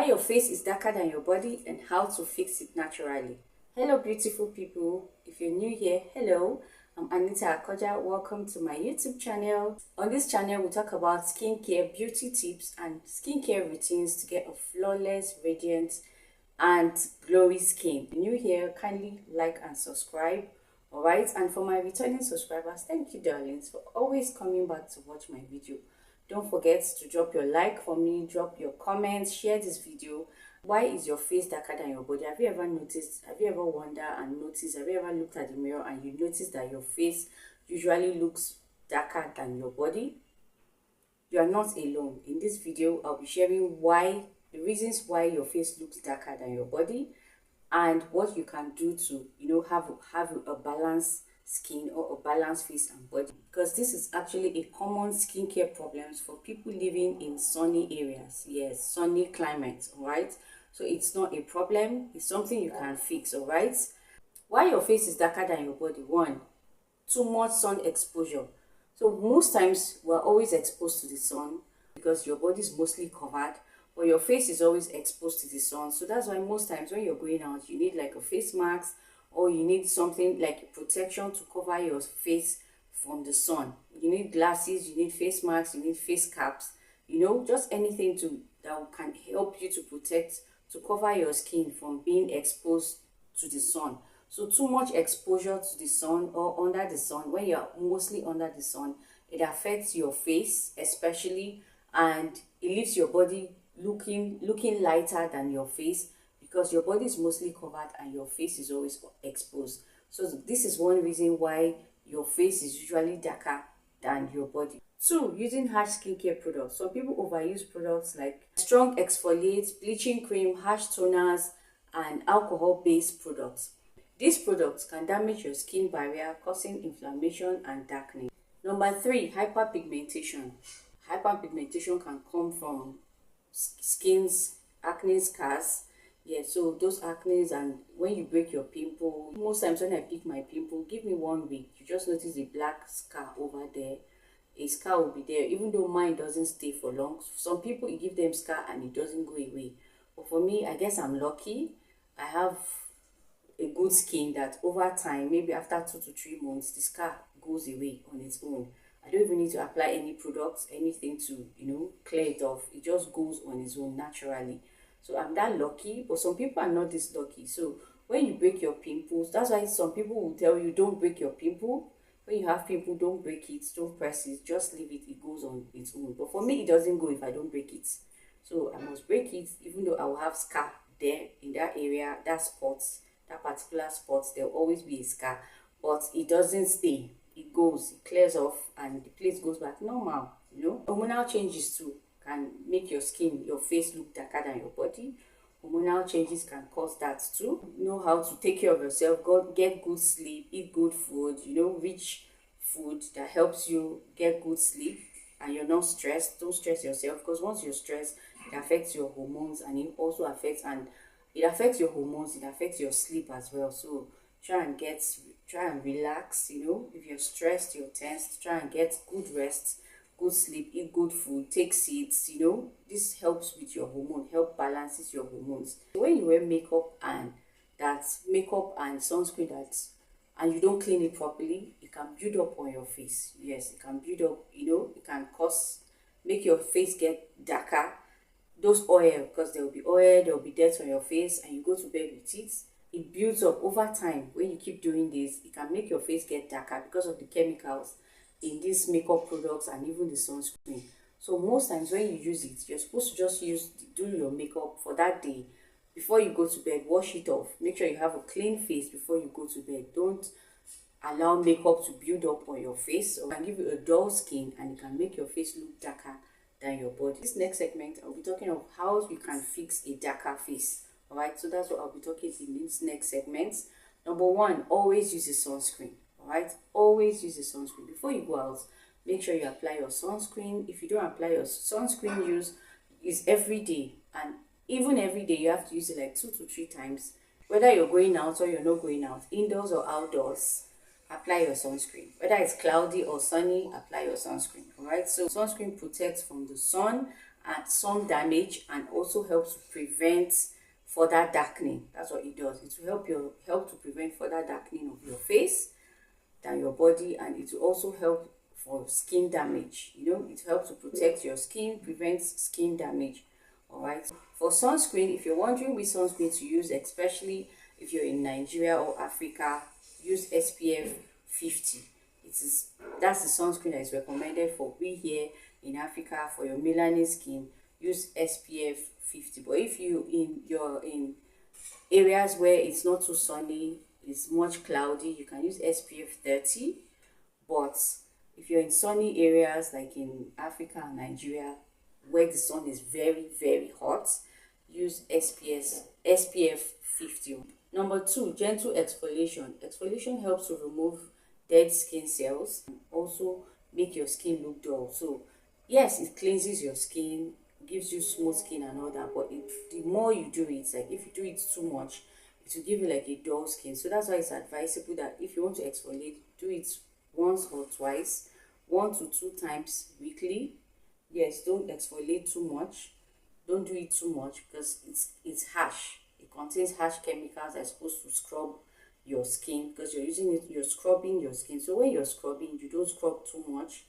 Why your face is darker than your body and how to fix it naturally. Hello beautiful people, if you're new here, hello, I'm Anita Akoja. Welcome to my YouTube channel. On this channel we talk about skincare, beauty tips and skincare routines to get a flawless, radiant and glowy skin. If you're new here, kindly like and subscribe. Alright, and for my returning subscribers, thank you darlings for always coming back to watch my video. Don't forget to drop your like for me, drop your comments, share this video. Why is your face darker than your body? Have you ever noticed, have you ever wondered and noticed, have you ever looked at the mirror and you notice that your face usually looks darker than your body? You are not alone. In this video, I'll be sharing the reasons why your face looks darker than your body and what you can do to, have a balanced skin or a balanced face and body, because this is actually a common skincare problems for people living in sunny areas. Yes, sunny climates. All right, so it's not a problem, it's something you can fix. All right, why your face is darker than your body? One, too much sun exposure. So most times we're always exposed to the sun because your body is mostly covered, but your face is always exposed to the sun. So that's why most times when you're going out, you need like a face mask, or you need something like protection to cover your face from the sun. You need glasses, you need face masks, you need face caps, just anything that can help you to cover your skin from being exposed to the sun. So too much exposure to the sun or under the sun, when you're mostly under the sun, it affects your face especially, and it leaves your body looking lighter than your face, because your body is mostly covered and your face is always exposed. So this is one reason why your face is usually darker than your body. Two, using harsh skincare products. Some people overuse products like strong exfoliates, bleaching cream, harsh toners, and alcohol-based products. These products can damage your skin barrier, causing inflammation and darkening. Number three, hyperpigmentation. Hyperpigmentation can come from skin's acne scars. Yeah, so those acne, and when you break your pimple, most times when I pick my pimple, give me 1 week, you just notice a black scar over there. A scar will be there, even though mine doesn't stay for long. Some people, you give them scar and it doesn't go away. But for me, I guess I'm lucky. I have a good skin that over time, maybe after 2 to 3 months, the scar goes away on its own. I don't even need to apply any products, anything to, clear it off. It just goes on its own naturally. So I'm that lucky, but some people are not this lucky. So when you break your pimples, that's why some people will tell you don't break your pimple. When you have pimple, don't break it, don't press it, just leave it, it goes on its own. But for me, it doesn't go if I don't break it. So I must break it, even though I will have scar there in that area, that particular spot, there will always be a scar, but it doesn't stay. It goes, it clears off, and the place goes back normal. Hormonal changes too can make your face look darker than your body. Hormonal changes can cause that too. Know how to take care of yourself, get good sleep, eat good food, rich food that helps you get good sleep, and you're not stressed. Don't stress yourself, because once you're stressed, it affects your hormones, and it also affects your hormones, it affects your sleep as well. So try and relax. If you're stressed, you're tensed, try and get good rest, good sleep, eat good food, take seeds. This helps with your hormone, balances your hormones. When you wear makeup and sunscreen and you don't clean it properly, it can build up on your face. Yes, it can build up, it can make your face get darker. Those oil, because there will be oil, there will be dirt on your face, and you go to bed with it builds up over time. When you keep doing this, it can make your face get darker because of the chemicals in these makeup products and even the sunscreen. So most times when you use it, you're supposed to just do your makeup for that day. Before you go to bed, wash it off. Make sure you have a clean face before you go to bed. Don't allow makeup to build up on your face. It can give you a dull skin, and it can make your face look darker than your body. This next segment, I'll be talking of how you can fix a darker face. Alright, so that's what I'll be talking in this next segment. Number one, always use a sunscreen. Alright, always use a sunscreen. Before you go out, make sure you apply your sunscreen. If you don't apply your sunscreen, use every day. And even every day, you have to use it like 2 to 3 times. Whether you're going out or you're not going out, indoors or outdoors, apply your sunscreen. Whether it's cloudy or sunny, apply your sunscreen. Alright, so sunscreen protects from the sun and sun damage, and also helps to prevent further darkening. That's what it does. It will help to prevent further darkening of your face than your body, and it will also help for skin damage. It helps to protect your skin, prevents skin damage. All right. For sunscreen, if you're wondering which sunscreen to use, especially if you're in Nigeria or Africa, use SPF 50. That's the sunscreen that is recommended for we here in Africa. For your melanin skin, use SPF 50. But if you're in areas where it's not too sunny, it's much cloudy, you can use SPF 30. But if you're in sunny areas like in Africa and Nigeria, where the sun is very, very hot, use SPF 50. Number 2, gentle exfoliation. Exfoliation helps to remove dead skin cells and also make your skin look dull. So yes, it cleanses your skin, gives you smooth skin and all that, but the more you do it, like if you do it too much, it will give you like a dull skin. So that's why it's advisable that if you want to exfoliate, do it once or twice, 1 to 2 times weekly. Yes, don't exfoliate too much. Don't do it too much because it's harsh. It contains harsh chemicals that are supposed to scrub your skin, because you're scrubbing your skin. So when you're scrubbing, you don't scrub too much,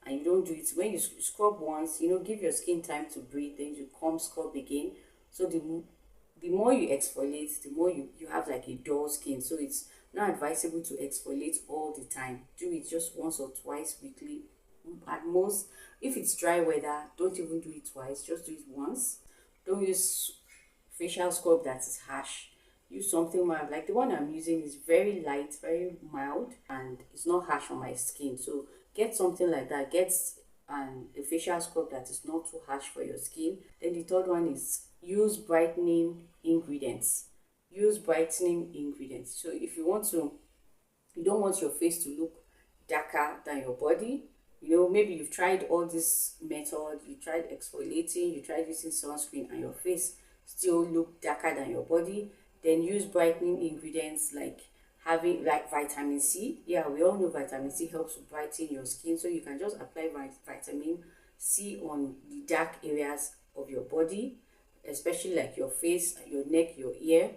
and you don't do it when you scrub once. Give your skin time to breathe, then you come scrub again. So the more you exfoliate, the more you have like a dull skin. So it's not advisable to exfoliate all the time. Do it just once or twice weekly at most. If it's dry weather, don't even do it twice, just do it once. Don't use facial scrub that is harsh. Use something mild. Like the one I'm using is very light, very mild, and it's not harsh on my skin. So get something like that. Get a facial scrub that is not too harsh for your skin. Then the third one is use brightening ingredients. Use brightening ingredients. So if you don't want your face to look darker than your body, maybe you've tried all this method, you tried exfoliating, you tried using sunscreen, and your face still look darker than your body, then use brightening ingredients like having like vitamin C. Yeah, we all know vitamin C helps to brighten your skin. So you can just apply vitamin C on the dark areas of your body, especially like your face, your neck, your ear.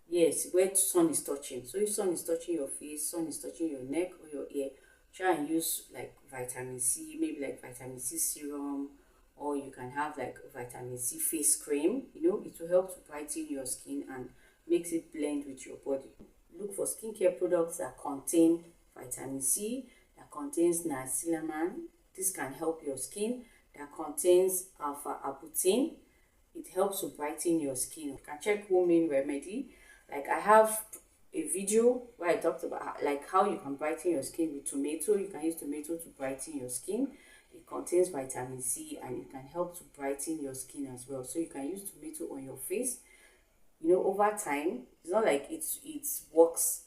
Yes, where sun is touching. So if sun is touching your face, sun is touching your neck or your ear, try and use like vitamin C, maybe like vitamin C serum, or you can have like vitamin C face cream. It will help to brighten your skin and makes it blend with your body. Look for skincare products that contain vitamin C, that contains niacinamide. This can help your skin. That contains alpha arbutin. It helps to brighten your skin. You can check Homemade Remedy. Like I have a video where I talked about like how you can brighten your skin with tomato. You can use tomato to brighten your skin. It contains vitamin C and it can help to brighten your skin as well. So you can use tomato on your face. Over time, it's not like it works.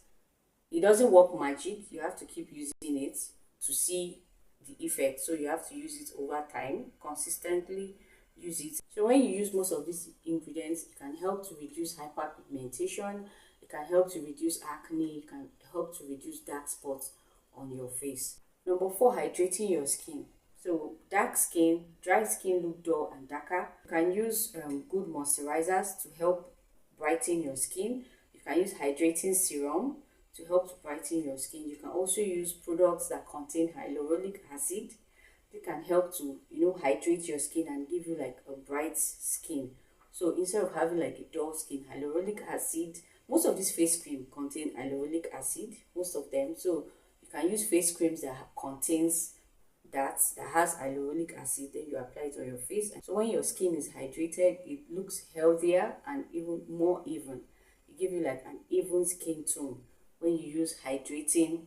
It doesn't work magic. You have to keep using it to see the effect. So you have to use it over time, consistently use it. So when you use most of these ingredients, it can help to reduce hyperpigmentation. It can help to reduce acne. It can help to reduce dark spots on your face. Number 4, hydrating your skin. So dry skin look dull and darker. You can use good moisturizers to help brighten your skin. You can use hydrating serum to help to brighten your skin. You can also use products that contain hyaluronic acid. They can help to hydrate your skin and give you like a bright skin. So instead of having like a dull skin, hyaluronic acid, most of these face cream contain hyaluronic acid, most of them. So you can use face creams that contains that has hyaluronic acid, then you apply it on your face. And so when your skin is hydrated, it looks healthier and even more even. It gives you like an even skin tone when you use hydrating,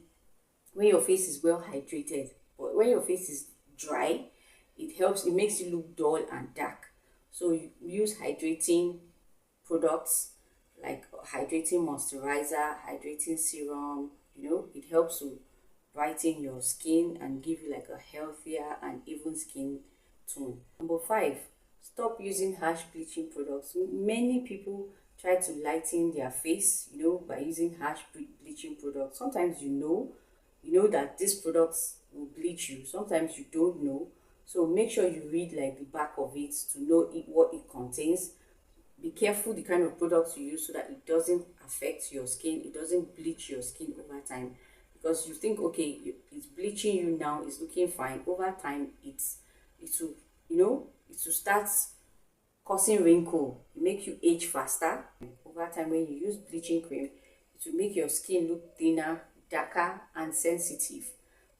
when your face is well hydrated. But when your face is dry, it makes you look dull and dark. So you use hydrating products like hydrating moisturizer, hydrating serum. It helps to brighten your skin and give you like a healthier and even skin tone. Number 5, stop using harsh bleaching products. Many people try to lighten their face, by using harsh bleaching products. Sometimes you know that these products will bleach you. Sometimes you don't know. So make sure you read like the back of it to know what it contains. Be careful the kind of products you use so that it doesn't affect your skin, it doesn't bleach your skin over time. Because you think, okay, it's bleaching you now, it's looking fine. Over time, it will, it will start causing wrinkle, make you age faster. Over time, when you use bleaching cream, it will make your skin look thinner, darker, and sensitive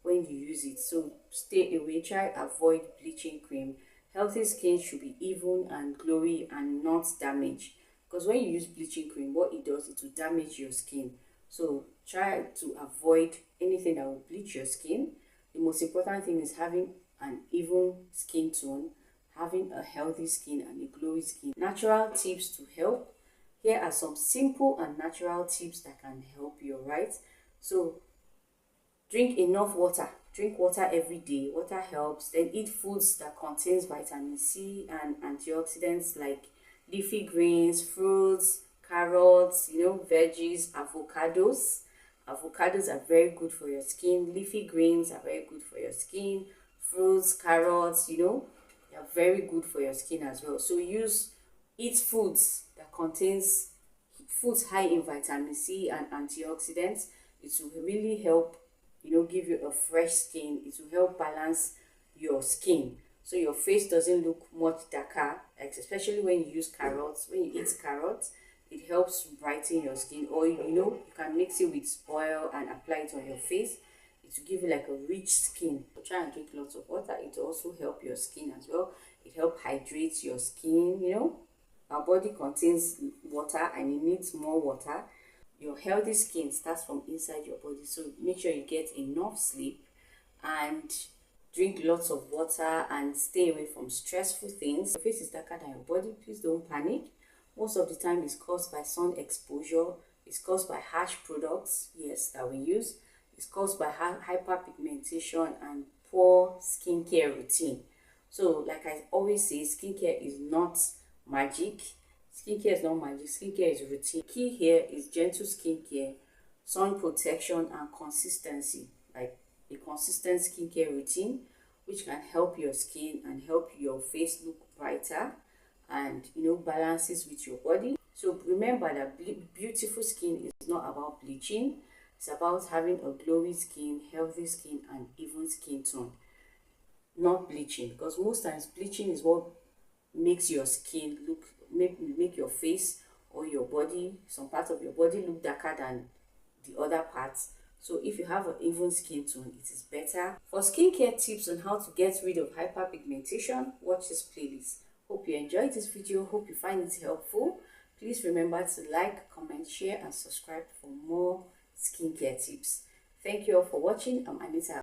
when you use it. So stay away, try avoid bleaching cream. Healthy skin should be even and glowy and not damaged, because when you use bleaching cream, what it does, it will damage your skin. So try to avoid anything that will bleach your skin. The most important thing is having an even skin tone, having a healthy skin and a glowy skin. Natural tips to help. Here are some simple and natural tips that can help you, right? So drink enough water. Drink water every day. Water helps. Then eat foods that contains vitamin C and antioxidants like leafy greens, fruits, carrots, veggies, avocados. Avocados are very good for your skin. Leafy greens are very good for your skin. Fruits, carrots, they are very good for your skin as well. So eat foods that contains foods high in vitamin C and antioxidants. It will really help, give you a fresh skin. It will help balance your skin so your face doesn't look much darker, especially when you use carrots. When you eat carrots, it helps brighten your skin. Or you can mix it with oil and apply it on your face. It will give you like a rich skin. Try and drink lots of water. It will also help your skin as well. It helps hydrate your skin. Our body contains water and it needs more water. Your healthy skin starts from inside your body, so make sure you get enough sleep and drink lots of water and stay away from stressful things. Your face is darker than your body, please don't panic. Most of the time it's caused by sun exposure, it's caused by harsh products, yes, that we use. It's caused by hyperpigmentation and poor skincare routine. So like I always say, skincare is not magic. Skincare is not magic. Skincare is routine. Key here is gentle skincare, sun protection, and consistency. Like a consistent skincare routine, which can help your skin and help your face look brighter, and balances with your body. So remember that beautiful skin is not about bleaching. It's about having a glowy skin, healthy skin, and even skin tone. Not bleaching, because most times bleaching is what makes your skin look, make your face or your body, some parts of your body, look darker than the other parts. So if you have an even skin tone, it is better. For skincare tips on how to get rid of hyperpigmentation, watch this playlist. Hope you enjoyed this video. Hope you find it helpful. Please remember to like, comment, share, and subscribe for more skincare tips. Thank you all for watching. I'm Anita.